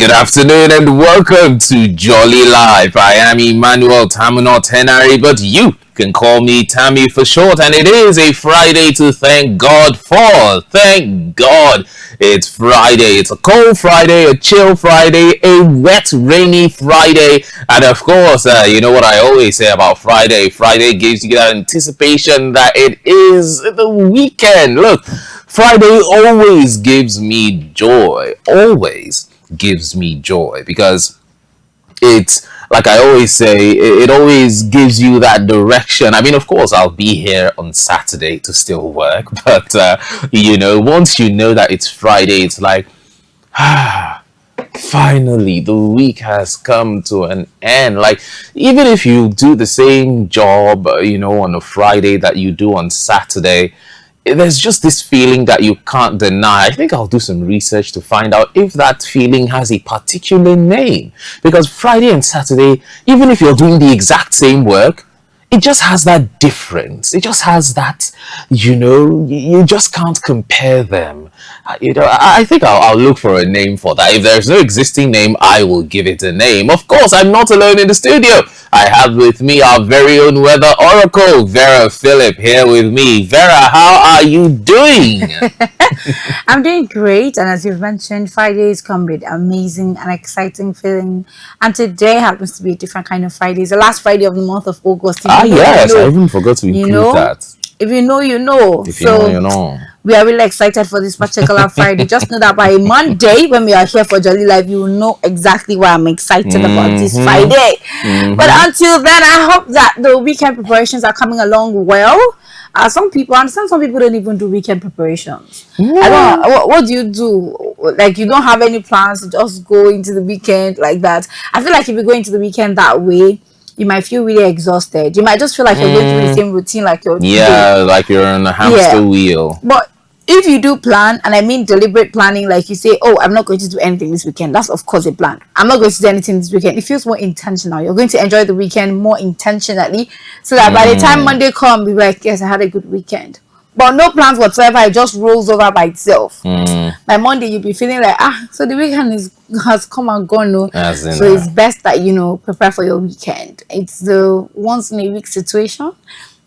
Good afternoon and welcome to Jolly Life. I am Emmanuel Tamuno Tenari, but you can call me Tammy for short, and it is a Friday to thank God for. Thank God it's Friday. It's a cold Friday, a chill Friday, a wet, rainy Friday, and of course, you know what I always say about Friday. Friday gives you that anticipation that it is the weekend. Look, Friday always gives me joy. Always gives me joy because it's like I always say, it always gives you that direction. I mean, of course, I'll be here on Saturday to still work, but once you know that it's Friday, it's like, finally, the week has come to an end. Like, even if you do the same job, on a Friday that you do on Saturday, there's just this feeling that you can't deny. I think I'll do some research to find out if that feeling has a particular name. Because Friday and Saturday, even if you're doing the exact same work, it just has that difference. It just has that, you just can't compare them. I think I'll look for a name for that. If there's no existing name, I will give it a name. Of course, I'm not alone in the studio. I have with me our very own weather oracle, Vera Phillip, here with me. Vera, how are you doing? I'm doing great, and as you've mentioned, Fridays come with amazing and exciting feeling. And today happens to be a different kind of Friday. It's the last Friday of the month of August. Yes, I even forgot to include that. If you know, you know. If you know, you know. We are really excited for this particular Friday. Just know that by Monday, when we are here for Jolly Life, you will know exactly why I'm excited about this Friday. But until then, I hope that the weekend preparations are coming along well. Some people, I understand some people don't even do weekend preparations. I don't know, what do you do? Like, you don't have any plans to just go into the weekend like that. I feel like if you go into the weekend that way, you might feel really exhausted. You might just feel like you're going through the same routine like you're like you're on a hamster wheel. But if you do plan, and I mean deliberate planning, like you say, oh, I'm not going to do anything this weekend, that's of course a plan. I'm not going to do anything this weekend. It feels more intentional. You're going to enjoy the weekend more intentionally, so that by the time Monday comes, you'll be like, yes, I had a good weekend. But no plans whatsoever, it just rolls over by itself. By Monday, you'll be feeling like, so the weekend has come and gone. No? So it's best that, prepare for your weekend. It's the once in a week situation.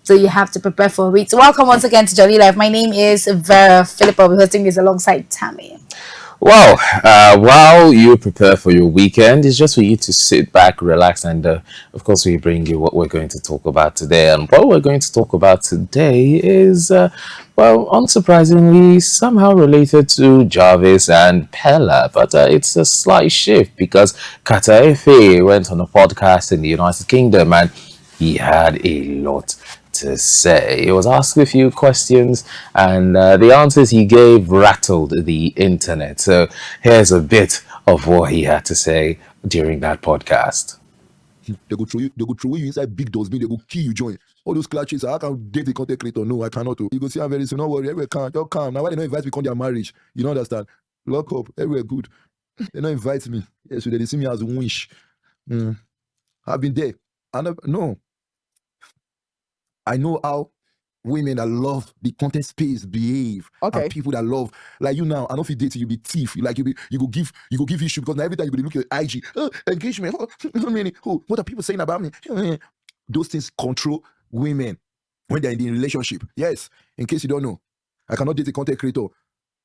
So you have to prepare for it. So welcome once again to Jolly Life. My name is Vera Phillip. I'll be hosting this alongside Tammy. Well, while you prepare for your weekend, it's just for you to sit back, relax, and of course, we bring you what we're going to talk about today. And what we're going to talk about today is, unsurprisingly, somehow related to Jarvis and Peller, but it's a slight shift because Kata Efe went on a podcast in the United Kingdom and he had a lot to say. He was asked a few questions, and the answers he gave rattled the internet. So here's a bit of what he had to say during that podcast. They go throw you inside big dustbin, they go kill you, join. All those clashes, I can date the content creator. No, I cannot. You go see I'm very soon. Don't worry, everywhere calm. You're calm. Now why they don't invite me on their marriage? You don't understand. Lock up, everywhere good. They don't invite me. Yeah, so they see me as a wish. I've been there. No. I know how women that love the content space behave. Okay. And people that love, like you now, I don't feel dating, you be thief. Like you go give issue because now every time you go look at IG, engagement, what are people saying about me? Those things control women when they're in the relationship. Yes, in case you don't know, I cannot date a content creator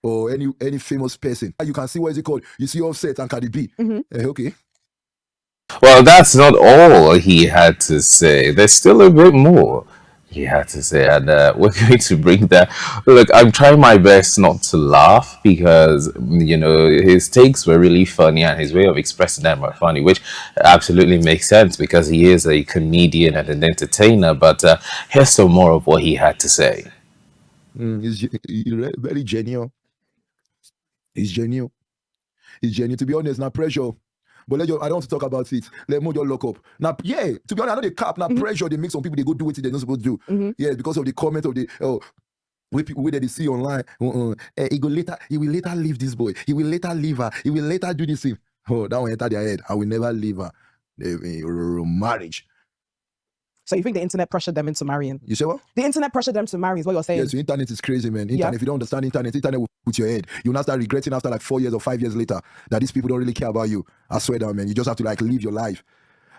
or any famous person. You can see what is it called? You see Offset and Cardi B. Okay. Well, that's not all he had to say. There's still a bit more he had to say, and we're going to bring that. Look, I'm trying my best not to laugh because his takes were really funny and his way of expressing them were funny, which absolutely makes sense because he is a comedian and an entertainer. But here's some more of what he had to say. He's very genuine. He's genuine. To be honest, now pressure. But I don't want to talk about it. Let me just lock up. Now, yeah, to be honest, I know the cap, now pressure, they make some people, they go do what they're not supposed to do. Yeah, because of the comment of the, people that they see online. He will later leave this boy. He will later leave her. He will later do this thing. Oh, that will enter their head. I will never leave her. Marriage. So you think the internet pressured them into marrying? You say what? The internet pressured them to marry is what you're saying. Yes, the internet is crazy, man. Internet, if you don't understand internet will put your head. You'll not start regretting after like 4 years or 5 years later that these people don't really care about you. I swear down, man. You just have to like live your life.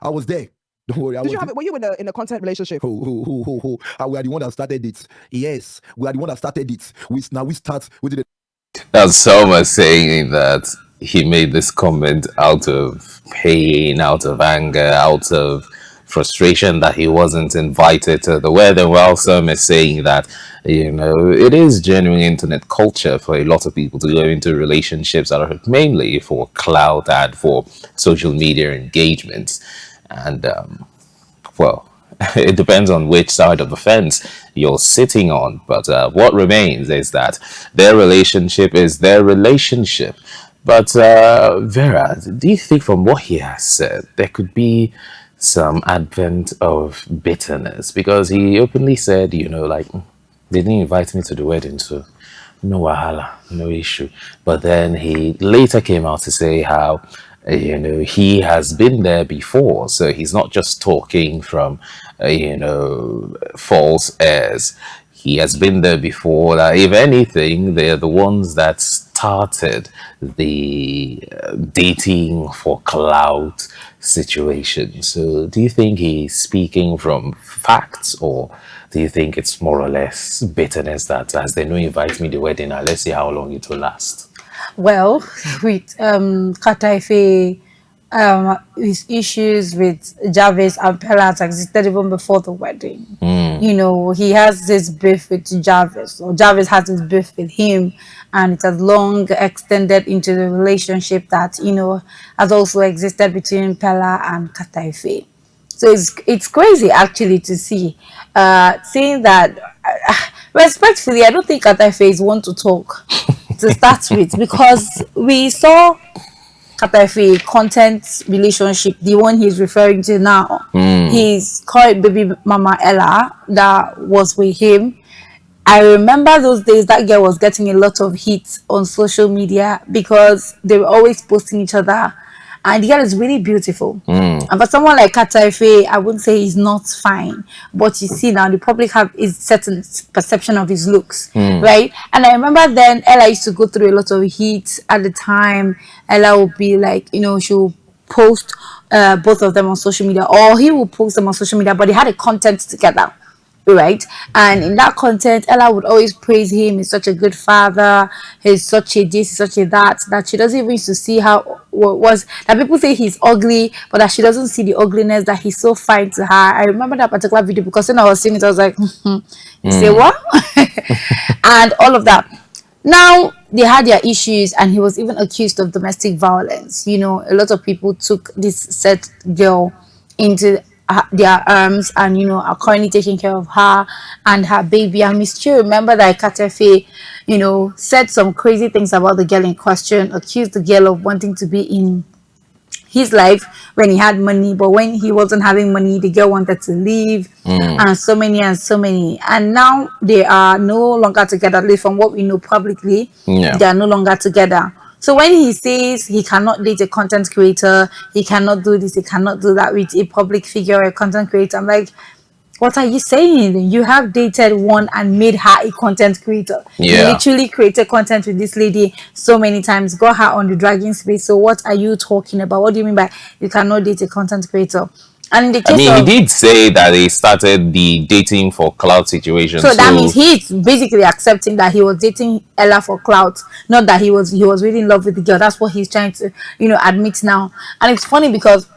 I was there. Don't worry. Were you in a content relationship? We are the one that started it. Yes, we are the one that started it. We start. We did it. That's Selma saying that he made this comment out of pain, out of anger, out of frustration that he wasn't invited to the wedding, while some is saying that, it is genuine internet culture for a lot of people to go into relationships that are mainly for clout and for social media engagements. And, well, it depends on which side of the fence you're sitting on. But what remains is that their relationship is their relationship. But Vera, do you think from what he has said, there could be some advent of bitterness? Because he openly said, they didn't invite me to the wedding, so no wahala, no issue. But then he later came out to say how, he has been there before. So he's not just talking from, false airs. He has been there before. If anything, they're the ones that started the dating for clout situation. So do you think he's speaking from facts, or do you think it's more or less bitterness that as they know invite me to the wedding, now let's see how long it will last? Well, with Kataife, his issues with Jarvis and Peller existed even before the wedding. He has this beef with Jarvis, or Jarvis has this beef with him, and it has long extended into the relationship that has also existed between Peller and Kataife. So it's crazy actually to see, seeing that. Respectfully, I don't think Kataife is one to talk to start with, because we saw Kataife content relationship, the one he's referring to now. His current baby mama Ella that was with him. I remember those days that girl was getting a lot of hits on social media because they were always posting each other. And the girl is really beautiful. And for someone like Kataife, I wouldn't say he's not fine. But you see now, the public have a certain perception of his looks, right? And I remember then Ella used to go through a lot of heat at the time. Ella would be like, she'll post both of them on social media, or he will post them on social media, but they had a content together. Right, and in that content, Ella would always praise him. He's such a good father. He's such a this, such a that she doesn't even used to see how was that people say he's ugly, but that she doesn't see the ugliness, that he's so fine to her. I remember that particular video because when I was seeing it, I was like, you say what? And all of that. Now they had their issues, and he was even accused of domestic violence. A lot of people took this said girl into their arms and are currently taking care of her and her baby. And we still remember that Kataife said some crazy things about the girl in question, accused the girl of wanting to be in his life when he had money, but when he wasn't having money, the girl wanted to leave, and so many. And now they are no longer together, at least from what we know publicly. They are no longer together. So when he says he cannot date a content creator, he cannot do this, he cannot do that with a public figure or a content creator, I'm like, what are you saying? You have dated one and made her a content creator. You literally created content with this lady so many times, got her on the dragging space. So what are you talking about? What do you mean by you cannot date a content creator? And in the case he did say that he started the dating for clout situation. So that means he's basically accepting that he was dating Ella for clout, not that he was really in love with the girl. That's what he's trying to, admit now. And it's funny because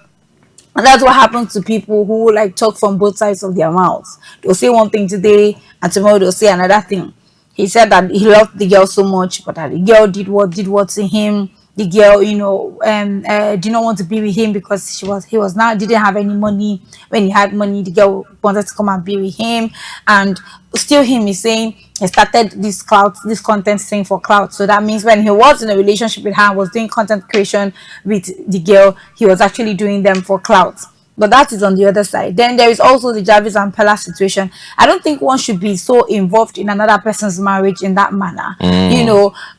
that's what happens to people who like talk from both sides of their mouths. They'll say one thing today and tomorrow they'll say another thing. He said that he loved the girl so much, but that the girl did what to him. The girl, did not want to be with him because he didn't have any money. When he had money, the girl wanted to come and be with him. And still him is saying he started this content thing for clout. So that means when he was in a relationship with her and was doing content creation with the girl, he was actually doing them for clout. But that is on the other side. Then there is also the Jarvis and Peller situation. I don't think one should be so involved in another person's marriage in that manner.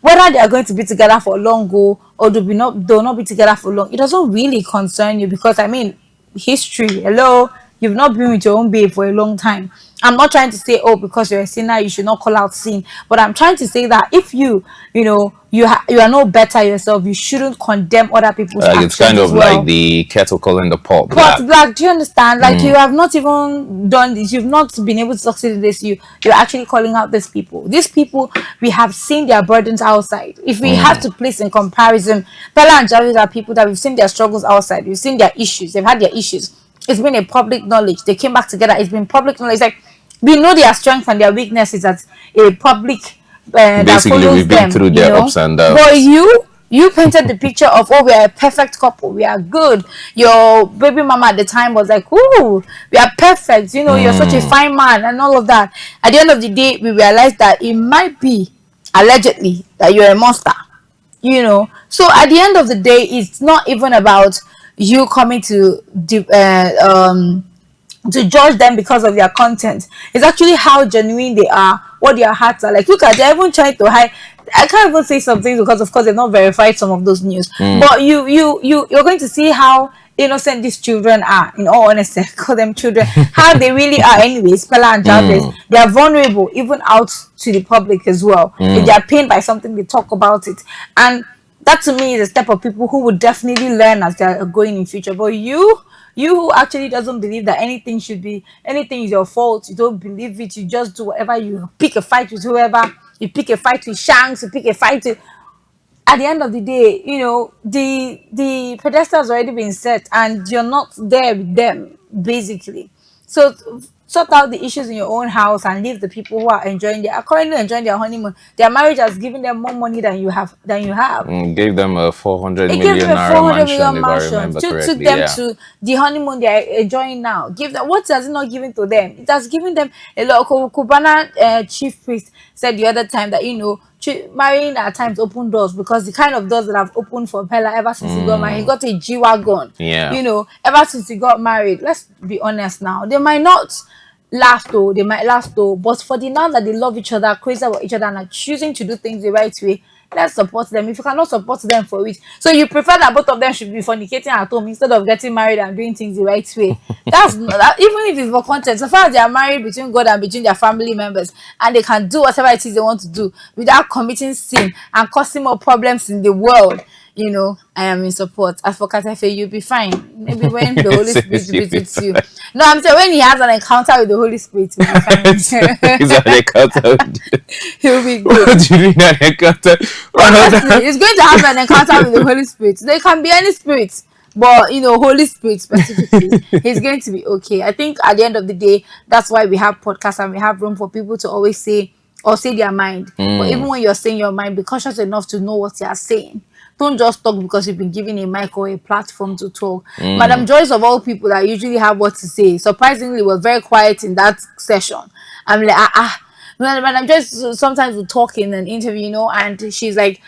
Whether they are going to be together for long or they'll not be together for long, it doesn't really concern you because, history, hello, You've not been with your own babe for a long time. I'm not trying to say, oh, because you're a sinner, you should not call out sin. But I'm trying to say that if you are no better yourself, you shouldn't condemn other people's Like it's actions kind as of like well. the kettle calling the pot Pot black. black, do you understand? Like you have not even done this, you've not been able to succeed in this. You're actually calling out these people. These people, we have seen their burdens outside. If we have to place in comparison, Peller and Jarvis are people that we've seen their struggles outside, we've seen their issues, they've had their issues. It's been a public knowledge. They came back together, it's been public knowledge. Like we know their strengths and their weaknesses as a public that Basically, follows we've been them, through their ups and but downs. you painted the picture of, oh, we are a perfect couple, we are good. Your baby mama at the time was like, oh, we are perfect, you're such a fine man and all of that. At the end of the day, we realized that it might be allegedly that you're a monster. So at the end of the day, it's not even about you coming to judge them because of their content. It's actually how genuine they are, what their hearts are like. Look at, they're even trying to hide. I can't even say some things because of course they've not verified some of those news. But you're going to see how innocent these children are, in all honesty. I call them children, how they really are anyways. Peller and Jarvis, they are vulnerable even out to the public as well. If they are pained by something, they talk about it. And that to me is a step of people who would definitely learn as they're going in future. But you who actually doesn't believe that anything is your fault, you don't believe it, you just do whatever, you pick a fight with whoever, you pick a fight with Shanks, you pick a fight with, at the end of the day, the pedestal has already been set and you're not there with them, basically. So sort out the issues in your own house and leave the people who are currently enjoying their honeymoon. Their marriage has given them more money than you have. Gave them a 400 It gave million them a naira 400 mansion, million if I mansion. remember Took correctly. them Yeah. to the honeymoon they are enjoying now. Give them, what has it not given to them? It has given them a lot. Kubana chief priest said the other time that marrying at times open doors, because the kind of doors that have opened for Peller ever since he got married, he got a G wagon. Yeah. Ever since he got married. Let's be honest now. They might last though, but for the now that they love each other, crazy about each other, and are choosing to do things the right way, let's support them. If you cannot support them for it, so you prefer that both of them should be fornicating at home instead of getting married and doing things the right way. That's not, that, even if it's for content, so far as they are married between God and between their family members, and they can do whatever it is they want to do without committing sin and causing more problems in the world. I am in support. As for Katefe, you'll be fine. Maybe when the Holy Spirit Says you visits you. decide. No, I'm saying when he has an encounter with the Holy Spirit, he'll be fine. Is that an encounter? He'll be good. What do you mean an encounter? Honestly, he's going to have an encounter with the Holy Spirit. They can be any spirit, but Holy Spirit specifically, he's going to be okay. I think at the end of the day, that's why we have podcasts and we have room for people to always say or say their mind. But even when you're saying your mind, be cautious enough to know what you are saying. Don't just talk because you've been given a mic or a platform to talk. Madam Joyce, of all people that usually have what to say, surprisingly was very quiet in that session. I'm like, Madam Joyce sometimes will talk in an interview, and she's like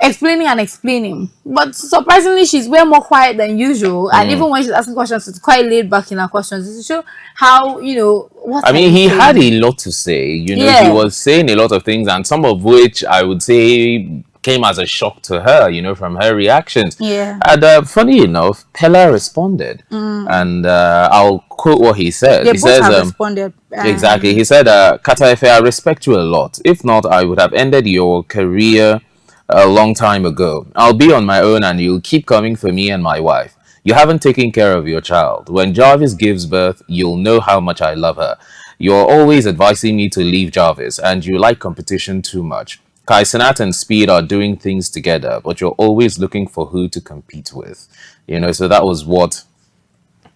explaining and explaining. But surprisingly, she's way more quiet than usual. And even when she's asking questions, it's quite laid back in her questions. To show how, what I are mean, you he had saying? a lot to say. He Yeah. was saying a lot of things, and some of which I would say came as a shock to her, from her reactions. Yeah. And funny enough, Peller responded. And I'll quote what he said. They He both says, have responded. exactly. He said, Kata Efe, I respect you a lot. If not, I would have ended your career a long time ago. I'll be on my own and you'll keep coming for me and my wife. You haven't taken care of your child. When Jarvis gives birth, you'll know how much I love her. You're always advising me to leave Jarvis, and you like competition too much. Kai Cenat and Speed are doing things together, but you're always looking for who to compete with. So that was what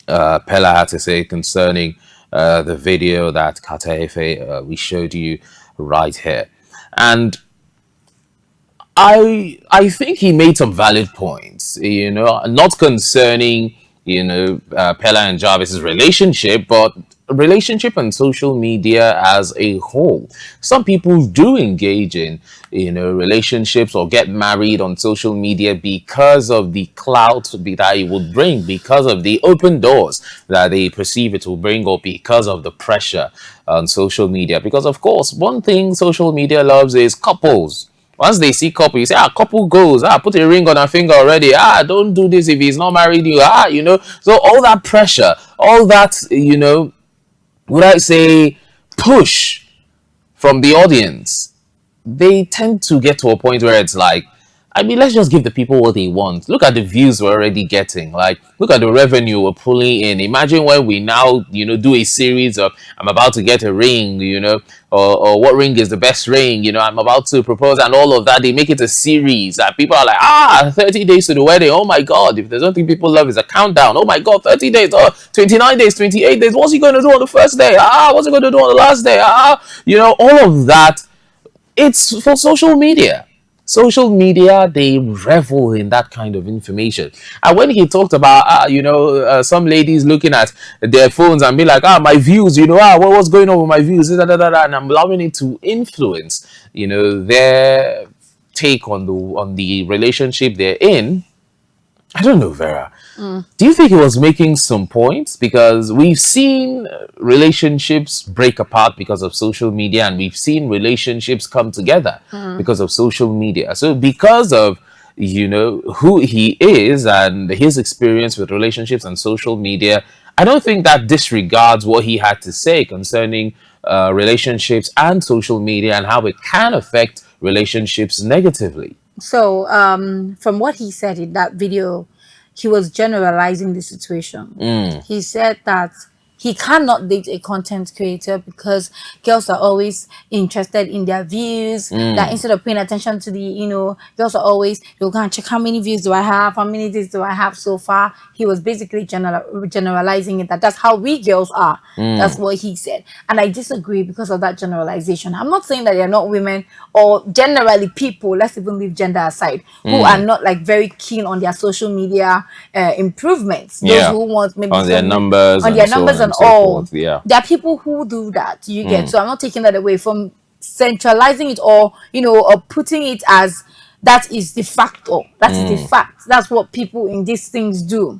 Peller had to say concerning the video that Kateefe we showed you right here. And I think he made some valid points, not concerning, Peller and Jarvis's relationship, but relationship and social media as a whole. Some people do engage in, relationships or get married on social media because of the clout that it would bring, because of the open doors that they perceive it will bring, or because of the pressure on social media. Because, of course, one thing social media loves is couples. Once they see couple, you say, couple goes, put a ring on her finger already. Don't do this if he's not married you. So all that pressure, all that, would I say, push from the audience, they tend to get to a point where it's like, let's just give the people what they want. Look at the views we're already getting. Like, look at the revenue we're pulling in. Imagine when we now, do a series of, I'm about to get a ring, or what ring is the best ring, I'm about to propose, and all of that. They make it a series. People are like, 30 days to the wedding. Oh my God. If there's one thing people love is a countdown. Oh my God, 30 days, 29 days, 28 days. What's he going to do on the first day? What's he going to do on the last day? All of that. It's for social media. Social media, they revel in that kind of information. And when he talked about, some ladies looking at their phones and be like, my views, what's going on with my views, and I'm allowing it to influence, their take on the relationship they're in. I don't know, Vera. Do you think he was making some points? Because we've seen relationships break apart because of social media, and we've seen relationships come together because of social media. So because of, who he is and his experience with relationships and social media, I don't think that disregards what he had to say concerning relationships and social media and how it can affect relationships negatively. So, from what he said in that video, he was generalizing the situation. He said that he cannot date a content creator because girls are always interested in their views. That instead of paying attention to the, girls are always, they'll go and check how many views do I have, how many days do I have so far. He was basically generalizing it, that's how we girls are. That's what he said. And I disagree because of that generalization. I'm not saying that they're not women or generally people, let's even leave gender aside, who are not like very keen on their social media improvements. Those who want maybe on their numbers and so all. forth. Yeah. There are people who do that. You get. So I'm not taking that away from centralizing it or or putting it as that is the factor. That is the fact. That's what people in these things do.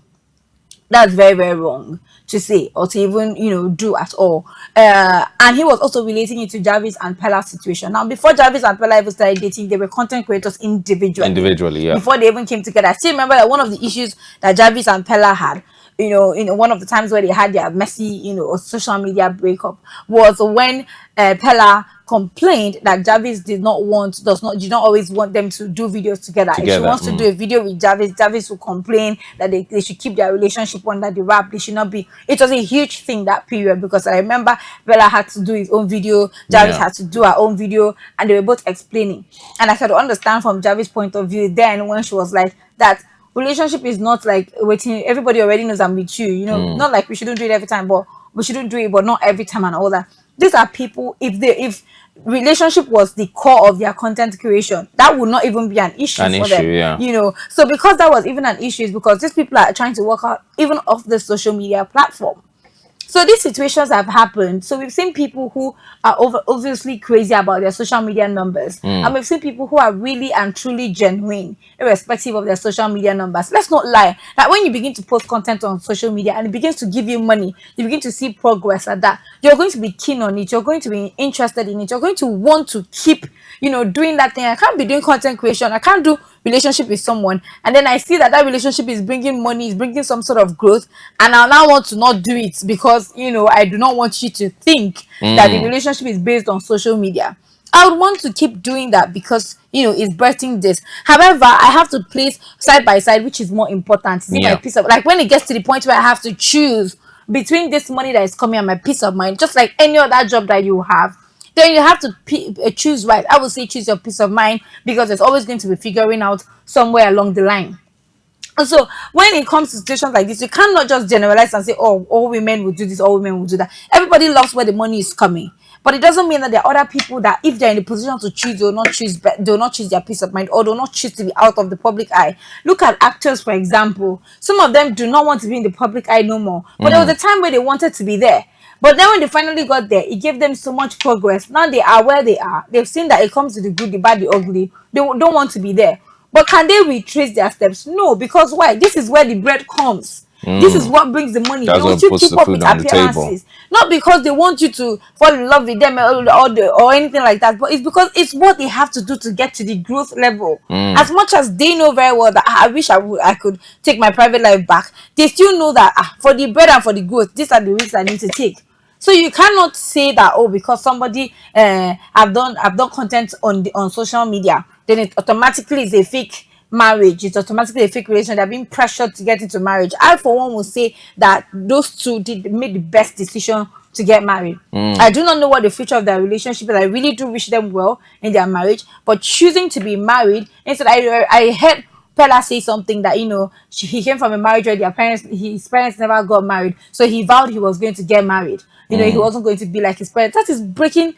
That's very, very wrong to say or to even do at all. And he was also relating it to Jarvis and Peller's situation. Now, before Jarvis and Peller even started dating, they were content creators individually. Yeah. Before they even came together, I still remember that one of the issues that Jarvis and Peller had, one of the times where they had their messy, social media breakup was when Peller complained that Jarvis did not always want them to do videos together. If she wants to do a video with Jarvis will complain that they should keep their relationship under the wrap. They should not be. It was a huge thing that period because I remember Peller had to do his own video, Jarvis had to do her own video, and they were both explaining. And I could understand from Jarvis' point of view then when she was like that. Relationship is not like waiting. Everybody already knows I'm with you. Not like we shouldn't do it every time, but we shouldn't do it, but not every time and all that. These are people. If relationship was the core of their content creation, that would not even be an issue for them. Yeah. So because that was even an issue, is because these people are trying to work out even off the social media platform. So these situations have happened. So we've seen people who are obviously crazy about their social media numbers. And we've seen people who are really and truly genuine, irrespective of their social media numbers. Let's not lie. Like when you begin to post content on social media and it begins to give you money, you begin to see progress at that. You're going to be keen on it. You're going to be interested in it. You're going to want to keep, doing that thing. I can't be doing content creation. I can't do relationship with someone and then I see that relationship is bringing money, is bringing some sort of growth, and I now want to not do it because I do not want you to think that the relationship is based on social media. I would want to keep doing that because it's birthing this. However, I have to place side by side which is more important. See my peace of, like when it gets to the point where I have to choose between this money that is coming and my peace of mind, just like any other job that you have, then you have to choose right. I would say choose your peace of mind because there's always going to be figuring out somewhere along the line. And so when it comes to situations like this, you cannot just generalize and say, oh, all women will do this, all women will do that. Everybody loves where the money is coming. But it doesn't mean that there are other people that if they're in the position to choose, they will not choose their peace of mind, or they will not choose to be out of the public eye. Look at actors, for example. Some of them do not want to be in the public eye no more. But there was a time where they wanted to be there. But then when they finally got there, it gave them so much progress. Now they are where they are. They've seen that it comes to the good, the bad, the ugly. They don't want to be there. But can they retrace their steps? No, because why? This is where the bread comes. This is what brings the money. They That's will what still puts keep the up food with on the table. appearances, not because they want you to fall in love with them or anything like that, but it's because it's what they have to do to get to the growth level. As much as they know very well that I wish I could take my private life back, they still know that for the bread and for the growth, these are the risks I need to take. So you cannot say that, oh, because somebody I've done content on social media, then it automatically is a fake marriage. It's automatically a fake relation. They're being pressured to get into marriage. I for one will say that those two made the best decision to get married. I do not know what the future of their relationship is. I really do wish them well in their marriage, but choosing to be married instead, I heard Peller say something that, he came from a marriage where his parents never got married, so he vowed he was going to get married. He wasn't going to be like his parents. That is breaking,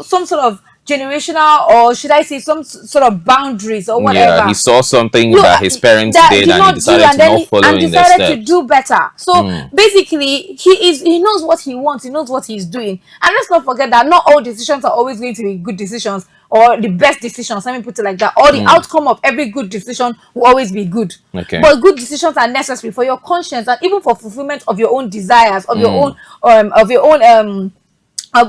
some sort of generational, or should I say some sort of boundaries or Yeah, he whatever. saw something Look, that his parents that did did and he not do, decided and to then not follow and in their decided to steps. do better. So basically, he knows what he wants, he knows what he's doing. And let's not forget that not all decisions are always going to be good decisions or the best decisions, let me put it like that, or the outcome of every good decision will always be good. Okay. But good decisions are necessary for your conscience and even for fulfillment of your own desires, of your own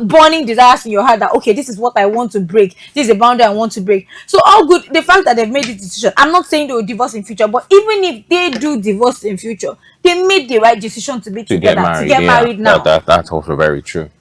burning desires in your heart, that okay, this is what I want to break, this is a boundary I want to break. So all good, the fact that they've made this decision, I'm not saying they will divorce in future, but even if they do divorce in future, they made the right decision to be To get together, to married, get yeah. married That, now. that that's also very true.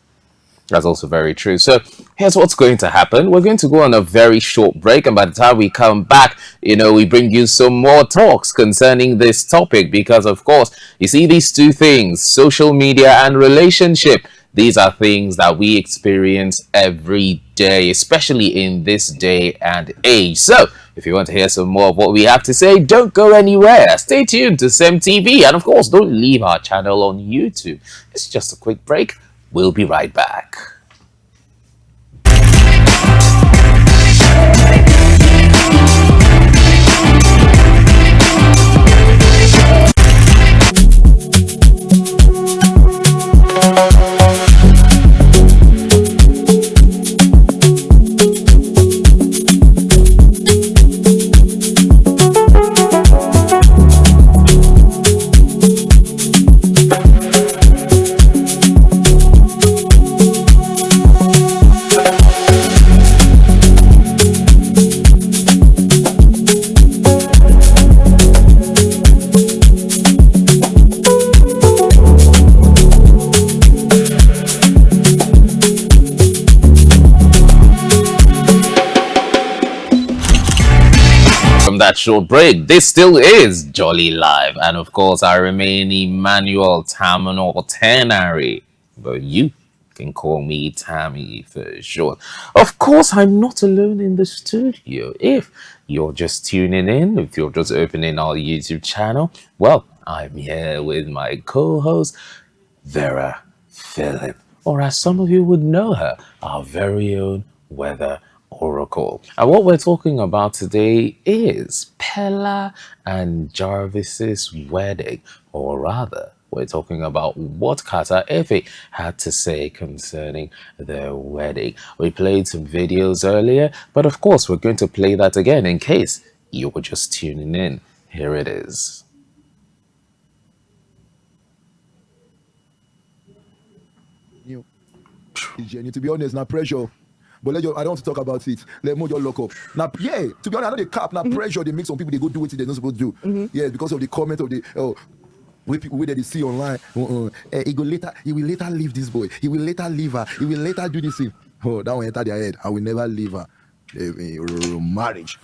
That's also very true. So here's what's going to happen. We're going to go on a very short break, and by the time we come back, we bring you some more talks concerning this topic because, of course, you see these two things, social media and relationship. These are things that we experience every day, especially in this day and age. So if you want to hear some more of what we have to say, don't go anywhere. Stay tuned to CEMTV, and of course, don't leave our channel on YouTube. It's just a quick break. We'll be right back. From that short break, this still is Jolly Live, and of course, I remain Emmanuel Terminal Tenary, but you can call me Tammy for short. Of course, I'm not alone in the studio. If you're just tuning in, if you're just opening our YouTube channel, well, I'm here with my co-host, Vera Phillip, or as some of you would know her, our very own weather oracle. And what we're talking about today is Peller and Jarvis'S wedding, or rather, we're talking about what Carter Efe had to say concerning their wedding. We played some videos earlier, but of course, we're going to play that again in case you were just tuning in. Here it is. You, to be honest, not pressure. But I don't want to talk about it. Let me just lock up. Now, yeah, to be honest, I know the cap, now pressure, they make some people, they go do what they're not supposed to do. Yeah, because of the comment of the, we people where they see online, he will later leave this boy. He will later leave her. He will later do this thing. Oh, that will enter their head. I will never leave her. Marriage.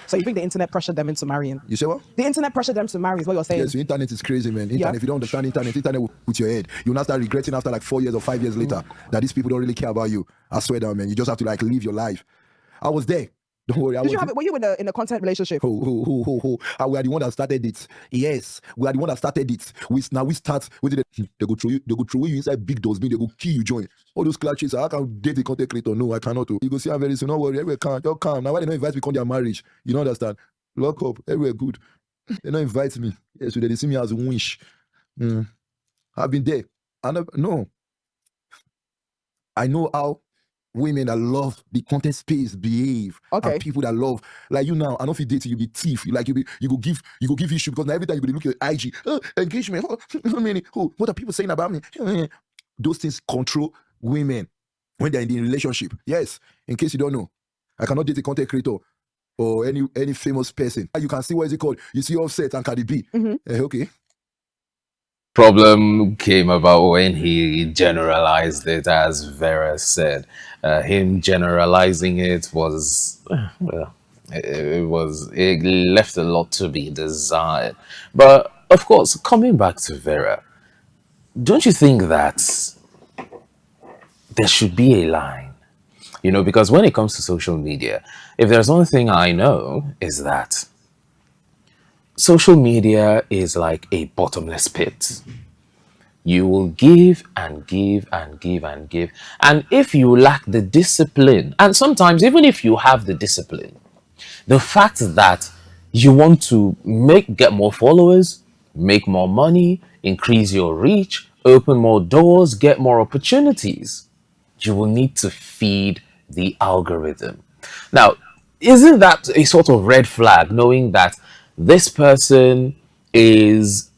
So you think the internet pressured them into marrying? You say what? The internet pressured them to marry is what you're saying. Yes, the internet is crazy, man. Internet, if you don't understand internet will put your head. You'll not start regretting after like 4 years or 5 years later that these people don't really care about you. I swear down, man. You just have to like live your life. I was there. Don't worry. Were you in a content relationship? We are the one that started it. Yes, we are the one that started it. We start with it. They go throw you inside big doors. They go kill you. Join all those clashes. I can't date the content creator. No, I cannot. You go see I'm very soon. Don't worry. Everywhere calm. You're calm. Now why they don't invite me to their marriage? You don't understand. Lock up. Everywhere good. They don't invite me. Yes, so they see me as a wish. I've been there. No. I know how women that love the content space behave. Okay. And people that love, like you now, I don't know if you date you be thief. Like you go give issue because now every time you go look at IG, engagement, what are people saying about me? Those things control women when they're in the relationship. Yes, in case you don't know, I cannot date a content creator or any famous person. You can see what is it called? You see Offset and Cardi B. Okay. Problem came about when he generalized it, as Vera said. Him generalizing it was, well, it left a lot to be desired. But of course, coming back to Vera, don't you think that there should be a line? Because when it comes to social media, if there's one thing I know is that social media is like a bottomless pit. You will give and give and give and give. And if you lack the discipline, and sometimes even if you have the discipline, the fact that you want to get more followers, make more money, increase your reach, open more doors, get more opportunities, you will need to feed the algorithm. Now, isn't that a sort of red flag, knowing that this person is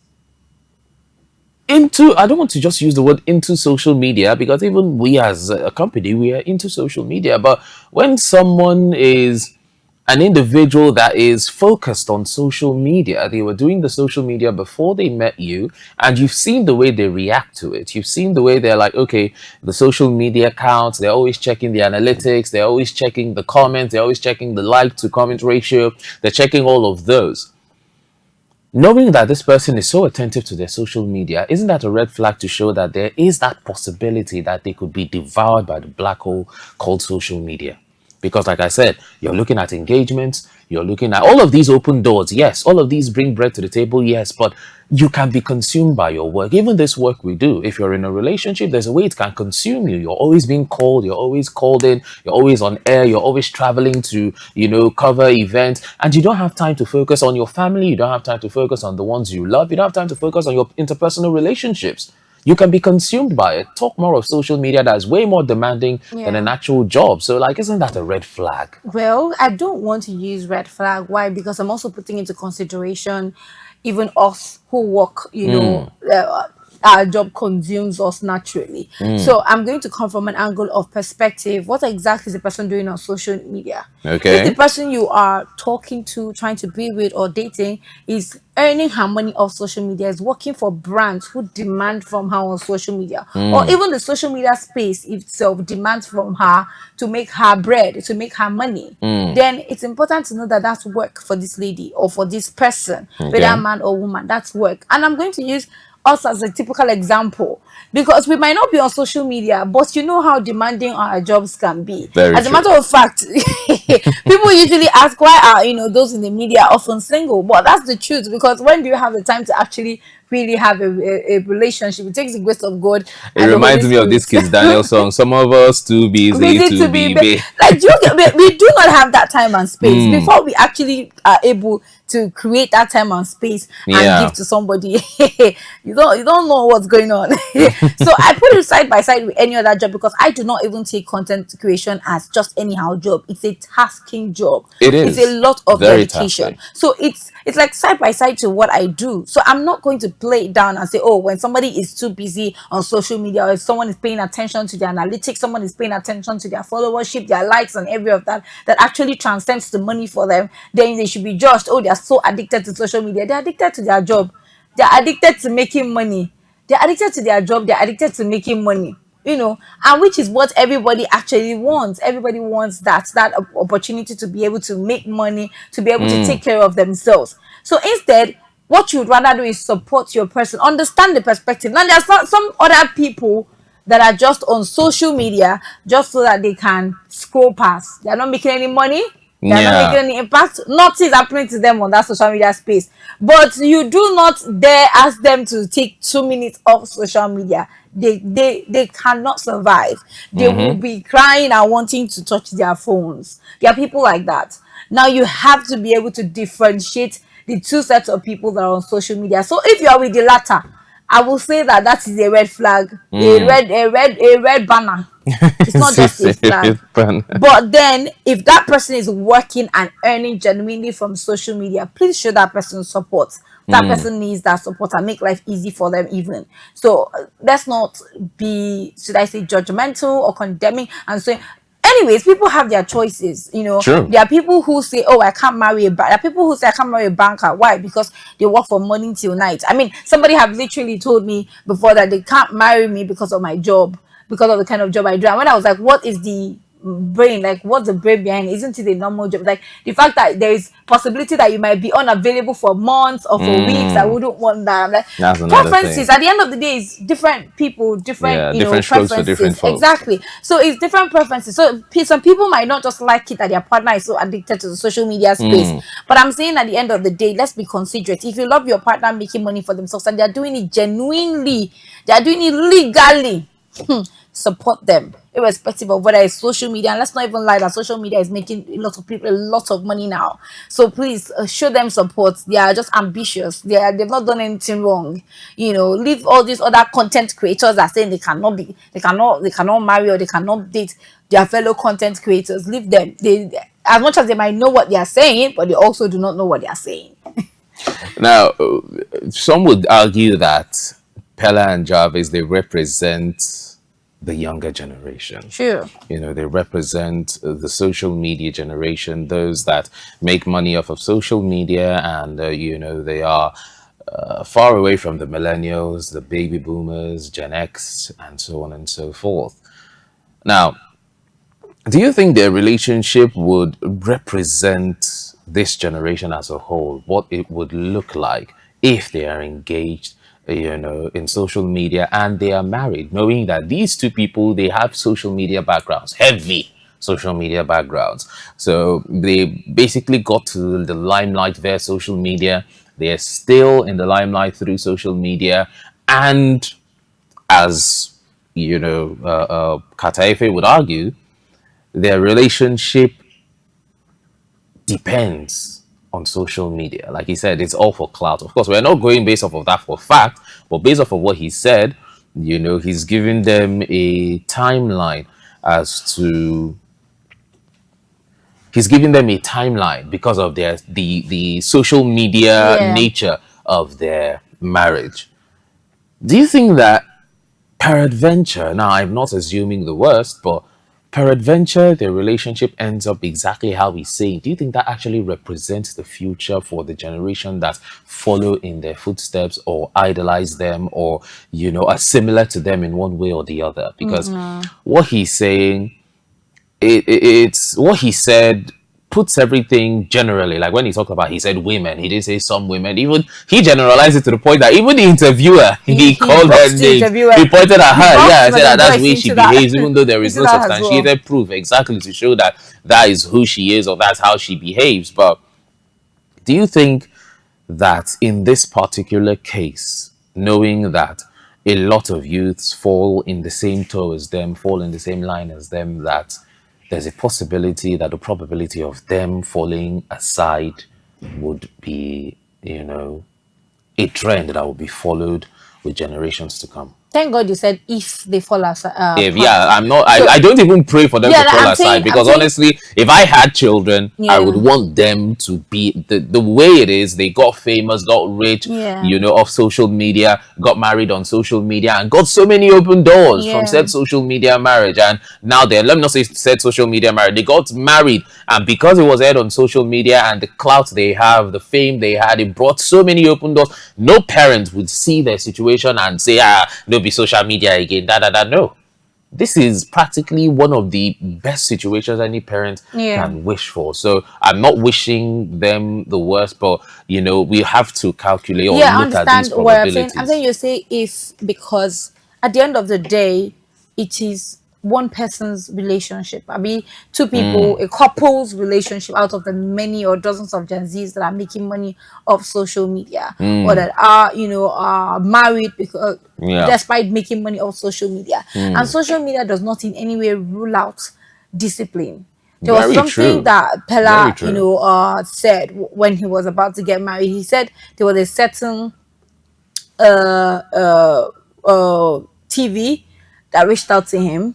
into, I don't want to just use the word into social media, because even we as a company, we are into social media. But when someone is an individual that is focused on social media, they were doing the social media before they met you, and you've seen the way they react to it. You've seen the way they're like, okay, the social media counts, they're always checking the analytics, they're always checking the comments, they're always checking the like to comment ratio, they're checking all of those. Knowing that this person is so attentive to their social media, isn't that a red flag to show that there is that possibility that they could be devoured by the black hole called social media? Because like I said, you're looking at engagements, you're looking at all of these open doors. Yes, all of these bring bread to the table. Yes, but you can be consumed by your work. Even this work we do, if you're in a relationship, there's a way it can consume you. You're always being called, you're always called in, you're always on air, you're always traveling to, cover events, and you don't have time to focus on your family, you don't have time to focus on the ones you love, you don't have time to focus on your interpersonal relationships. You can be consumed by it. Talk more of social media that is way more demanding than an actual job. So, isn't that a red flag? Well, I don't want to use red flag. Why? Because I'm also putting into consideration even us who work, our job consumes us naturally. So I'm going to come from an angle of perspective. What exactly is the person doing on social media? Okay. If the person you are talking to, trying to be with, or dating is earning her money off social media, is working for brands who demand from her on social media, or even the social media space itself demands from her to make her bread, to make her money, then it's important to know that that's work for this lady or for this person, whether man or woman. That's work. And I'm going to use us as a typical example, because we might not be on social media, but you know how demanding our jobs can be. Very As a true. matter of fact, people usually ask why are those in the media often single, but that's the truth, because when do you have the time to actually really have a relationship? It takes the grace of God. It reminds me of this Kids Daniel song. Some of us too busy to be like we do not have that time and space before we actually are able to create that time and space and give to somebody. you don't know what's going on. So I put it side by side with any other job, because I do not even take content creation as just anyhow job. It's a tasking job. It is. It's a lot of Very dedication. tasking. So it's like side by side to what I do. So I'm not going to play it down and say, oh, when somebody is too busy on social media, or if someone is paying attention to their analytics, someone is paying attention to their followership, their likes, and every of that actually transcends the money for them, then they should be judged. Oh, they're so addicted to social media. They're addicted to their job. They're addicted to making money. They're addicted to their job. They're addicted to making money. And which is what everybody actually wants. Everybody wants that opportunity to be able to make money, to be able to take care of themselves. So instead, what you'd rather do is support your person, understand the perspective. Now, there's not some other people that are just on social media just so that they can scroll past. They're not making any money. They're not making any impact. Nothing is happening to them on that social media space. But you do not dare ask them to take 2 minutes off social media. They cannot survive. They will be crying and wanting to touch their phones. There are people like that. Now you have to be able to differentiate the two sets of people that are on social media. So if you are with the latter, I will say that is a red flag, a red banner. It's not just a plan. But then, if that person is working and earning genuinely from social media, please show that person support. That person needs that support and make life easy for them, even. So, let's not be, should I say, judgmental or condemning and saying, anyways, people have their choices. True. There are people who say, oh, I can't marry a bank. There are people who say I can't marry a banker. Why? Because they work from morning till night. I mean, somebody have literally told me before that they can't marry me because of my job, because of the kind of job I do. And when I was like, what is the brain, like what's the brain behind it? Isn't it a normal job? Like the fact that there is possibility that you might be unavailable for months or for weeks, I wouldn't want that. I'm like, That's another preferences thing. at the end of the day is different people, different Yeah, different strokes for different preferences. folks. Exactly. So it's different preferences. So some people might not just like it that their partner is so addicted to the social media space. But I'm saying at the end of the day, let's be considerate. If you love your partner making money for themselves and they're doing it genuinely, they're doing it legally, support them irrespective of whether it's social media. And let's not even lie that social media is making a lot of people a lot of money now. So please show them support. They are just ambitious. They've not done anything wrong. Leave all these other content creators that saying they cannot marry or they cannot date their fellow content creators. Leave them. They, as much as they might know what they are saying, but they also do not know what they are saying. Now, some would argue that Peller and Jarvis, they represent the younger generation. Sure. They represent the social media generation, those that make money off of social media, and they are far away from the millennials, the baby boomers, Gen X, and so on and so forth. Now, do you think their relationship would represent this generation as a whole? What it would look like if they are engaged, in social media and they are married, knowing that these two people, they have social media backgrounds, heavy social media backgrounds. So they basically got to the limelight via social media. They are still in the limelight through social media. And as, Kataife would argue, their relationship depends on social media. Like he said, it's all for clout. Of course, we're not going based off of that for fact, but based off of what he said, he's giving them a timeline as to he's giving them a timeline because of the social media Yeah. nature of their marriage. Do you think that peradventure, now I'm not assuming the worst, but peradventure, the relationship ends up exactly how he's saying? Do you think that actually represents the future for the generation that follow in their footsteps or idolize them or, are similar to them in one way or the other? Because what he's saying, it's what he said puts everything generally. Like when he talked about, he said women, he didn't say some women. Even he generalized it to the point that even the interviewer, he called her boxed the names. interviewer. He pointed at her. boxed Yeah, I said that that's the Joyce way she into that. behaves, even though there is Into no that as well. substantiated proof exactly to show that that is who she is or that's how she behaves. But do you think that in this particular case, knowing that a lot of youths fall in the same toe as them, fall in the same line as them, that there's a possibility that the probability of them falling aside would be, a trend that will be followed with generations to come? Thank God you said if they fall aside. If I'm not, I don't even pray for them Yeah, to fall I'm aside, saying- because I'm saying- honestly, if I had children, I Yeah. would want them to be the way it is. They got famous, got rich, Yeah. off social media, got married on social media, and got so many open doors from Yeah. said social media marriage. And now let me not say said social media marriage, they got married, and because it was aired on social media and the clout they have, the fame they had, it brought so many open doors. No parent would see their situation and say, no, be social media again, no. This is practically one of the best situations any parent can wish for. So I'm not wishing them the worst, but we have to calculate or I look at these understand what I'm saying. probabilities. I'm saying you say if, because at the end of the day, it is one person's relationship. I mean, two people, a couple's relationship out of the many or dozens of Gen Zs that are making money off social media or that are married because despite making money off social media. And social media does not in any way rule out discipline. There was Very something true. that Very Peller, true. said when he was about to get married. He said there was a certain TV that reached out to him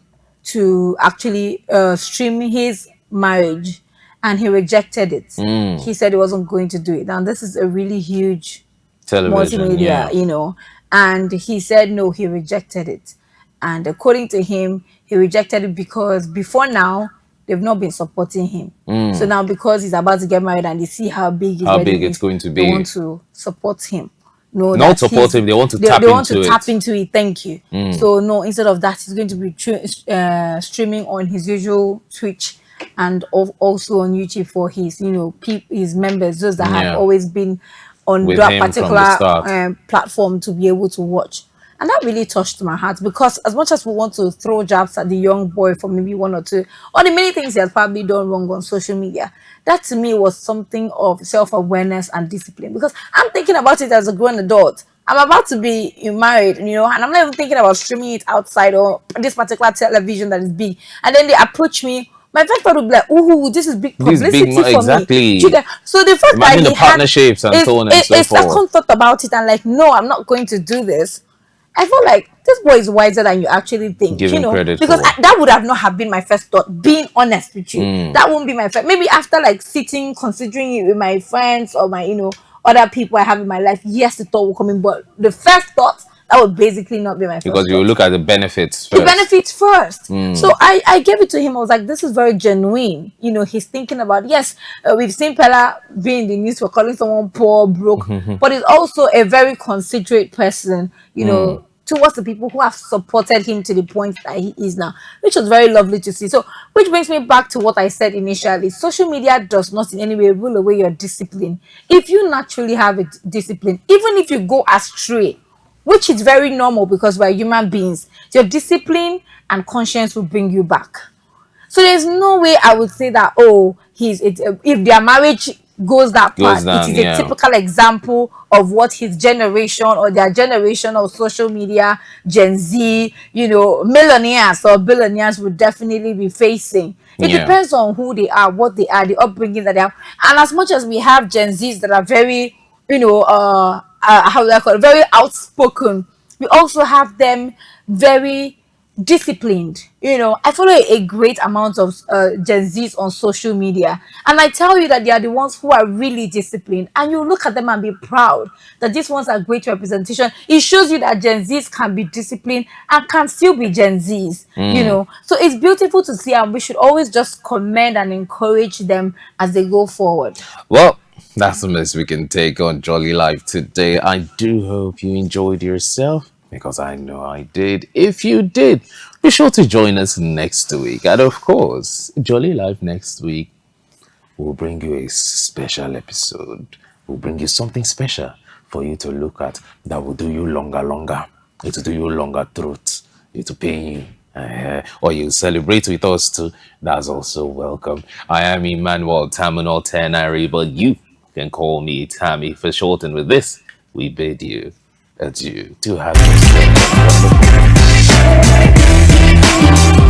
to actually stream his marriage, and he rejected it. He said he wasn't going to do it. Now this is a really huge Television, multimedia, yeah. and he said no, he rejected it. And according to him, he rejected it because before now they've not been supporting him. So now because he's about to get married and they see how big his How wedding big it's is, going to they be. want to support him. No, Not that support him, they want to they, tap they want into to tap it. into it. Thank you. So no, instead of that, he's going to be streaming on his usual Twitch and also on YouTube for his his members, those that have Yeah. always been on With that him from the particular start. platform to be able to watch. And that really touched my heart, because as much as we want to throw jabs at the young boy for maybe one or two, or the many things he has probably done wrong on social media, that to me was something of self-awareness and discipline. Because I'm thinking about it as a grown adult. I'm about to be married, and I'm not even thinking about streaming it outside or this particular television that is big. And then they approach me. My first thought would be like, "Ooh, this is big This big publicity for me." Do exactly. you get? So the fact that Imagine the he had partnerships and so on and so a forth. second thought about it and like, no, I'm not going to do this. I feel like this boy is wiser than you actually think, Give him credit because for. that would have not have been my first thought. Being honest with you, that won't be my first. Maybe after like sitting, considering it with my friends or my, other people I have in my life, yes, the thought will come in. But the first thought, that would basically not be my Because first you thought. look at the benefits The first. benefits first. So I gave it to him. I was like, this is very genuine. He's thinking about, yes, we've seen Peller being in the news for calling someone poor, broke, but he's also a very considerate person, towards the people who have supported him to the point that he is now, which was very lovely to see. So, which brings me back to what I said initially. Social media does not in any way rule away your discipline. If you naturally have a discipline, even if you go astray, which is very normal because we're human beings, your discipline and conscience will bring you back. So there's no way I would say that, if their marriage goes that Goes part, it down, is a yeah. typical example of what his generation or their generation of social media, Gen Z, millionaires or billionaires would definitely be facing. It Yeah. depends on who they are, what they are, the upbringing that they have. And as much as we have Gen Zs that are very, how do I call it, very outspoken, we also have them very disciplined. I follow a great amount of Gen Zs on social media, and I tell you that they are the ones who are really disciplined, and you look at them and be proud that these ones are great representation. It shows you that Gen Zs can be disciplined and can still be Gen Zs. So it's beautiful to see, and we should always just commend and encourage them as they go forward. Well, that's the most we can take on Jolly Life today. I do hope you enjoyed yourself, because I know I did. If you did, be sure to join us next week. And of course, Jolly Life next week will bring you a special episode. We'll bring you something special for you to look at that will do you longer. It will do you longer throat. It will pain you. Or you celebrate with us too. That's also welcome. I am Emmanuel Terminal Tenary, but you can call me Tammy for short. And with this, we bid you adieu to have yourself a wonderful